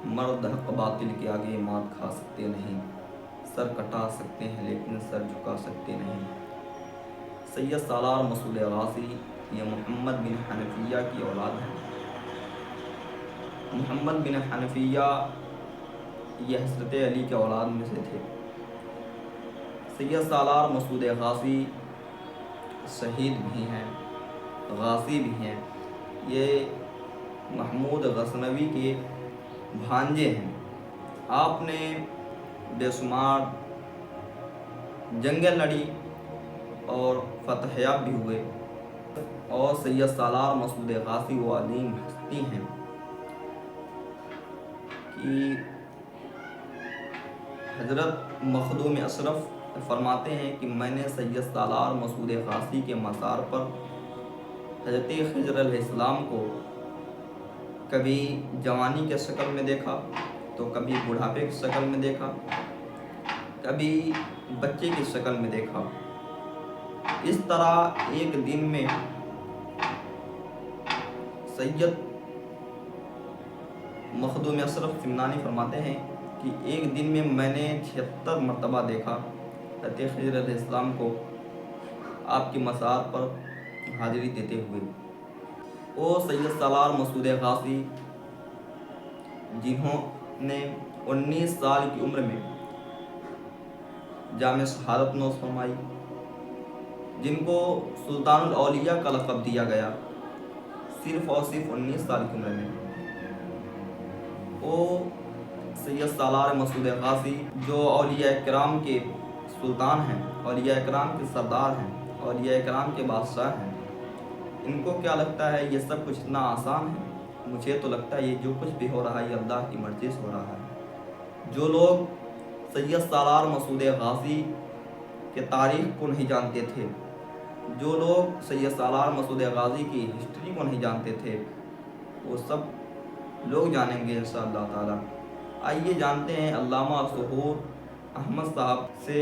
مرد حق باطل کے آگے مات کھا سکتے نہیں، سر کٹا سکتے ہیں لیکن سر جھکا سکتے نہیں۔ سید سالار مسعود غازی یہ محمد بن حنفیہ کی اولاد ہیں۔ محمد بن حنفیہ یہ حضرت علی کے اولاد میں سے تھے۔ سید سالار مسعود غازی شہید بھی ہیں، غازی بھی ہیں۔ یہ محمود غزنوی کے بھانجے ہیں۔ آپ نے بے شمار جنگیں لڑی اور فتح یاب بھی ہوئے، اور سید سالار مسعود غازی وہ عظیم ہستی ہیں کہ حضرت مخدوم اشرف فرماتے ہیں کہ میں نے سید سالار مسعود غازی کے مزار پر حضرت خضر علیہ السلام کو کبھی جوانی کے شکل میں دیکھا تو کبھی بڑھاپے کی شکل میں دیکھا، کبھی بچے کی شکل میں دیکھا۔ اس طرح ایک دن میں سید مخدوم اشرف سمنانی فرماتے ہیں کہ ایک دن میں نے 76 مرتبہ دیکھا حضرت خضر علیہ السلام کو آپ کی مزار پر حاضری دیتے ہوئے۔ وہ سید سالار مسعود غازی جنہوں نے 19 سال کی عمر میں جامع شہادت نوش فرمائی، جن کو سلطان الاولیاء کا لقب دیا گیا، صرف اور صرف 19 سال کی عمر میں۔ وہ سید سالار مسعود غازی جو اولیاء کرام کے سلطان ہیں، اولیاء کرام کے سردار ہیں، اولیاء کرام کے بادشاہ ہیں، ان کو کیا لگتا ہے یہ سب کچھ اتنا آسان ہے؟ مجھے تو لگتا ہے یہ جو کچھ بھی ہو رہا ہے یہ اللہ کی مرضی سے ہو رہا ہے۔ جو لوگ سید سالار مسعود غازی کے تاریخ کو نہیں جانتے تھے، جو لوگ سید سالار مسعود غازی کی ہسٹری کو نہیں جانتے تھے، وہ سب لوگ جانیں گے انشاءاللہ تعالی۔ آئیے جانتے ہیں علامہ ظہور احمد صاحب سے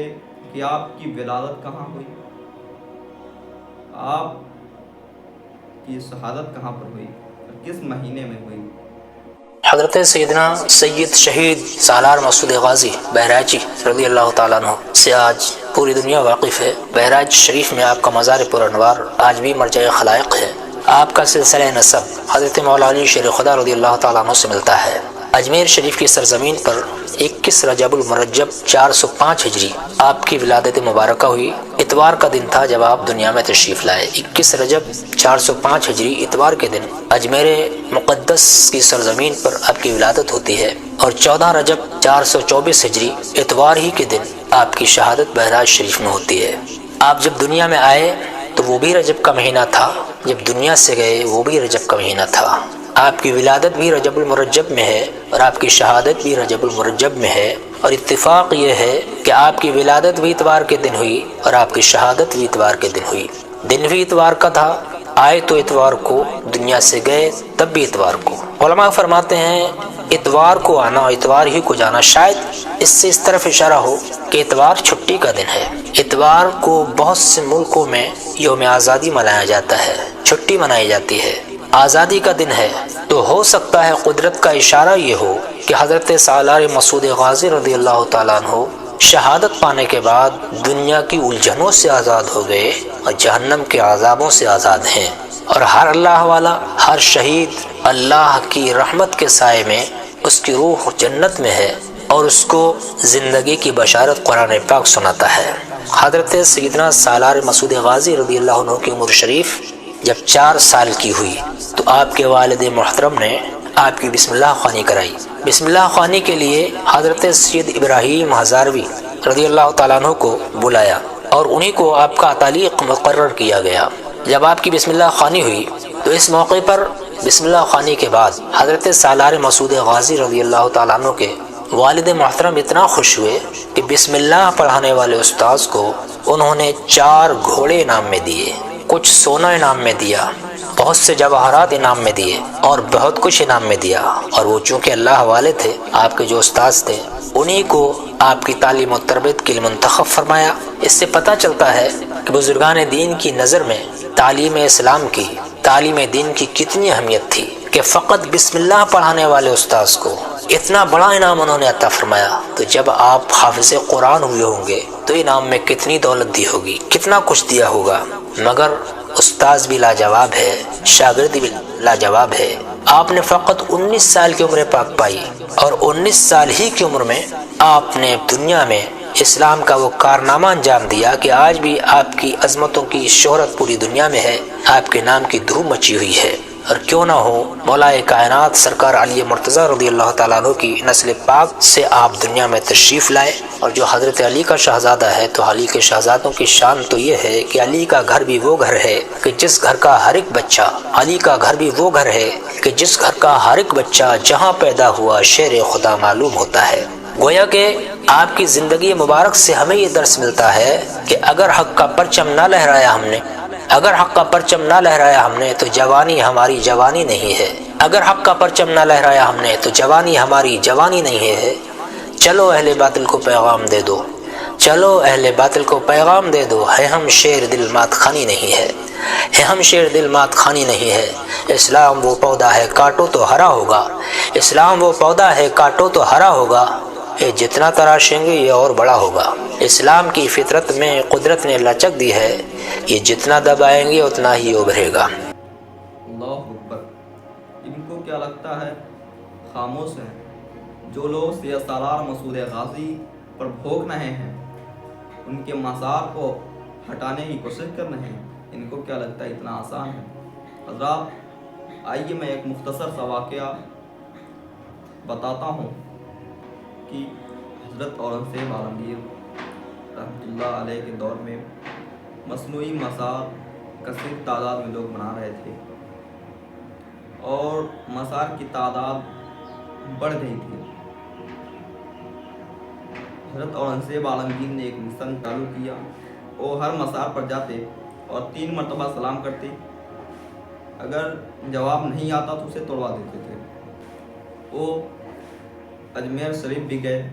کہ آپ کی ولادت کہاں ہوئی، آپ کی شہادت کہاں پر ہوئی اور کس مہینے میں ہوئی۔ حضرت سیدنا سید شہید سالار مسعود غازی بہرائچی رضی اللہ تعالیٰ عنہ سے آج پوری دنیا واقف ہے۔ بہرائچ شریف میں آپ کا مزار پرانوار آج بھی مرجع خلائق ہے۔ آپ کا سلسلہ نسب حضرت مولا علی شیر خدا رضی اللہ تعالیٰ عنہ سے ملتا ہے۔ اجمیر شریف کی سرزمین پر 21 رجب المرجب 405 ہجری آپ کی ولادت مبارکہ ہوئی۔ اتوار کا دن تھا جب آپ دنیا میں تشریف لائے۔ 21 رجب 405 ہجری اتوار کے دن اجمیر مقدس کی سرزمین پر آپ کی ولادت ہوتی ہے، اور 14 رجب 424 ہجری اتوار ہی کے دن آپ کی شہادت بہرائچ شریف میں ہوتی ہے۔ آپ جب دنیا میں آئے تو وہ بھی رجب کا مہینہ تھا، جب دنیا سے گئے وہ بھی رجب کا مہینہ تھا۔ آپ کی ولادت بھی رجب المرجب میں ہے اور آپ کی شہادت بھی رجب المرجب میں ہے، اور اتفاق یہ ہے کہ آپ کی ولادت بھی اتوار کے دن ہوئی اور آپ کی شہادت بھی اتوار کے دن ہوئی۔ دن بھی اتوار کا تھا، آئے تو اتوار کو، دنیا سے گئے تب بھی اتوار کو۔ علماء فرماتے ہیں اتوار کو آنا اور اتوار ہی کو جانا، شاید اس سے اس طرف اشارہ ہو کہ اتوار چھٹی کا دن ہے۔ اتوار کو بہت سے ملکوں میں یوم آزادی منایا جاتا ہے، چھٹی منائی جاتی ہے، آزادی کا دن ہے۔ تو ہو سکتا ہے قدرت کا اشارہ یہ ہو کہ حضرت سالار مسعود غازی رضی اللہ تعالیٰ عنہ شہادت پانے کے بعد دنیا کی الجھنوں سے آزاد ہو گئے اور جہنم کے عذابوں سے آزاد ہیں، اور ہر اللہ والا، ہر شہید اللہ کی رحمت کے سائے میں اس کی روح جنت میں ہے، اور اس کو زندگی کی بشارت قرآن پاک سناتا ہے۔ حضرت سیدنا سالار مسعود غازی رضی اللہ عنہ کی عمر شریف جب 4 سال کی ہوئی تو آپ کے والد محترم نے آپ کی بسم اللہ خوانی کرائی۔ بسم اللہ خوانی کے لیے حضرت سید ابراہیم ہزاروی رضی اللہ تعالیٰ عنہ کو بلایا اور انہی کو آپ کا تعلیق مقرر کیا گیا۔ جب آپ کی بسم اللہ خوانی ہوئی تو اس موقع پر بسم اللہ خوانی کے بعد حضرت سالار مسعود غازی رضی اللہ تعالیٰ عنہ کے والد محترم اتنا خوش ہوئے کہ بسم اللہ پڑھانے والے استاذ کو انہوں نے 4 گھوڑے انعام میں دیے، کچھ سونا انعام میں دیا، بہت سے جواہرات انعام میں دیے اور بہت کچھ انعام میں دیا۔ اور وہ چونکہ اللہ والے تھے، آپ کے جو استاذ تھے، انہی کو آپ کی تعلیم و تربیت کے لیے منتخب فرمایا۔ اس سے پتہ چلتا ہے کہ بزرگان دین کی نظر میں تعلیم اسلام کی، تعلیم دین کی کتنی اہمیت تھی۔ کہ فقط بسم اللہ پڑھانے والے استاذ کو اتنا بڑا انعام انہوں نے عطا فرمایا، تو جب آپ حافظ قرآن ہوئے ہوں گے تو انعام میں کتنی دولت دی ہوگی، کتنا کچھ دیا ہوگا۔ مگر استاذ بھی لاجواب ہے، شاگرد بھی لاجواب ہے۔ آپ نے فقط 19 سال کی عمر پاک پائی، اور 19 سال ہی کی عمر میں آپ نے دنیا میں اسلام کا وہ کارنامہ انجام دیا کہ آج بھی آپ کی عظمتوں کی شہرت پوری دنیا میں ہے، آپ کے نام کی دھوم مچی ہوئی ہے۔ اور کیوں نہ ہو مولا کائنات سرکار علی مرتضیٰ رضی اللہ تعالیٰ عنہ کی نسل پاک سے آپ دنیا میں تشریف لائے، اور جو حضرت علی کا شہزادہ ہے تو علی کے شہزادوں کی شان تو یہ ہے کہ علی کا گھر بھی وہ گھر ہے کہ جس گھر کا ہر ایک بچہ، علی کا گھر بھی وہ گھر ہے کہ جس گھر کا ہر ایک بچہ جہاں پیدا ہوا شیر خدا معلوم ہوتا ہے۔ گویا کہ آپ کی زندگی مبارک سے ہمیں یہ درس ملتا ہے کہ اگر حق کا پرچم نہ لہرایا ہم نے، اگر حق کا پرچم نہ لہرایا ہم نے تو جوانی ہماری جوانی نہیں ہے، اگر حق کا پرچم نہ لہرایا ہم نے تو جوانی ہماری جوانی نہیں ہے۔ چلو اہل باطل کو پیغام دے دو، چلو اہل باطل کو پیغام دے دو، ہے ہم شیر دل مات خانی نہیں ہے، ہے ہم شیر دل مات خانی نہیں ہے۔ اسلام وہ پودا ہے کاٹو تو ہرا ہوگا، اسلام وہ پودا ہے کاٹو تو ہرا ہوگا، یہ جتنا تراشیں گے یہ اور بڑا ہوگا۔ اسلام کی فطرت میں قدرت نے لچک دی ہے، یہ جتنا دبائیں گے اتنا ہی ابھرے گا۔ اللہ اکبر۔ ان کو کیا لگتا ہے خاموش ہیں جو لوگ سید سالار مسعود غازی پر بھونک رہے ہیں، ان کے مزار کو ہٹانے کی کوشش کر رہے ہیں، ان کو کیا لگتا ہے اتنا آسان ہے؟ حضرات آئیے میں ایک مختصر سا واقعہ بتاتا ہوں کہ حضرت اورنگزیب عالمگیر رحمۃ اللہ علیہ کے دور میں مصنوعی مزار کثیر تعداد میں لوگ بنا رہے تھے، اور مزار کی تعداد بڑھ گئی تھی۔ حضرت اورنگزیب عالمگیر نے ایک مشن چالو کیا، وہ ہر مزار پر جاتے اور 3 مرتبہ سلام کرتے، اگر جواب نہیں آتا تو اسے توڑوا دیتے تھے۔ وہ اجمیر شریف بھی گئے،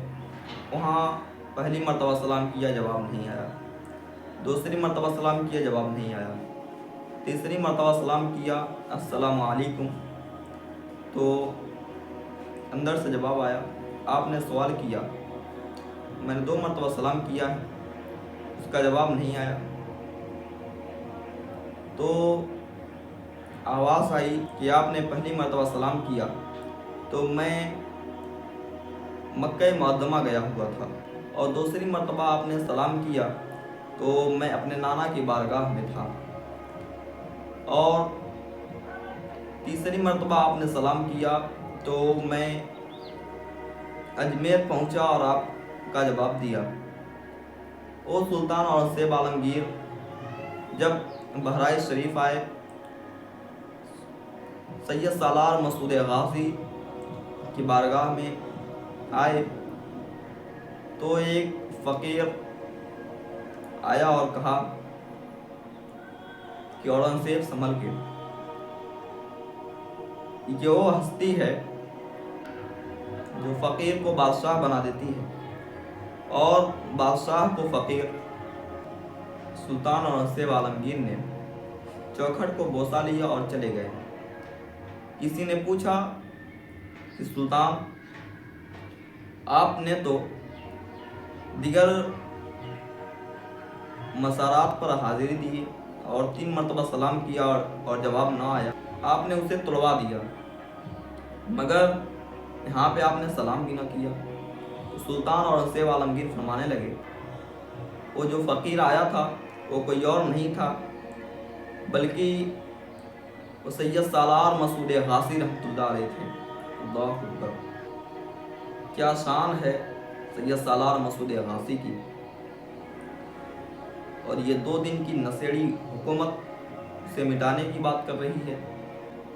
وہاں پہلی مرتبہ سلام کیا، جواب نہیں آیا، دوسری مرتبہ سلام کیا، جواب نہیں آیا، تیسری مرتبہ سلام کیا، السلام علیکم، تو اندر سے جواب آیا۔ آپ نے سوال کیا، میں نے 2 مرتبہ سلام کیا ہے، اس کا جواب نہیں آیا، تو آواز آئی کہ آپ نے پہلی مرتبہ سلام کیا تو میں مکہ معظمہ گیا ہوا تھا، اور دوسری مرتبہ آپ نے سلام کیا تو میں اپنے نانا کی بارگاہ میں تھا، اور تیسری مرتبہ آپ نے سلام کیا تو میں اجمیر پہنچا اور آپ کا جواب دیا۔ وہ سلطان اورنگزیب عالمگیر جب بہرائچ شریف آئے، سید سالار مسعود غازی کی بارگاہ میں آئے، تو ایک فقیر آیا اور کہا کہ اورنگزیب سنبھل کے، یہ وہ ہستی ہے جو فقیر کو بادشاہ بنا دیتی ہے، اور بادشاہ کو فقیر۔ سلطان اورنگزیب عالمگیر نے چوکھٹ کو بوسہ لیا اور چلے گئے۔ کسی نے پوچھا کہ سلطان، آپ نے تو دیگر مزارات پر حاضری دی اور 3 مرتبہ سلام کیا اور جواب نہ آیا، آپ نے اسے توڑوا دیا، مگر یہاں پہ آپ نے سلام بھی نہ کیا۔ سلطان اورنگزیب عالمگیر فرمانے لگے، وہ جو فقیر آیا تھا وہ کوئی اور نہیں تھا بلکہ وہ سید سالار مسعود غازی رحمۃ اللہ علیہ تھے۔ اللہ اکبر، کیا شان ہے سید سالار مسعود غازی کی، اور یہ 2 دن کی نشیڑی حکومت اسے مٹانے کی بات کر رہی ہے،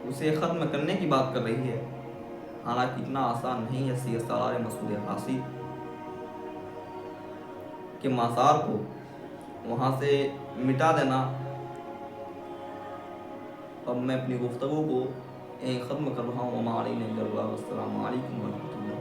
اسے ختم کرنے کی بات کر رہی ہے، حالانکہ اتنا آسان نہیں ہے سید سالار مسعود غازی کے مزار کو وہاں سے مٹا دینا۔ اب میں اپنی گفتگو کو یہیں ختم کر رہا ہوں۔ وما علینا الا البلاغ۔ السلام علیکم ورحمۃ اللہ۔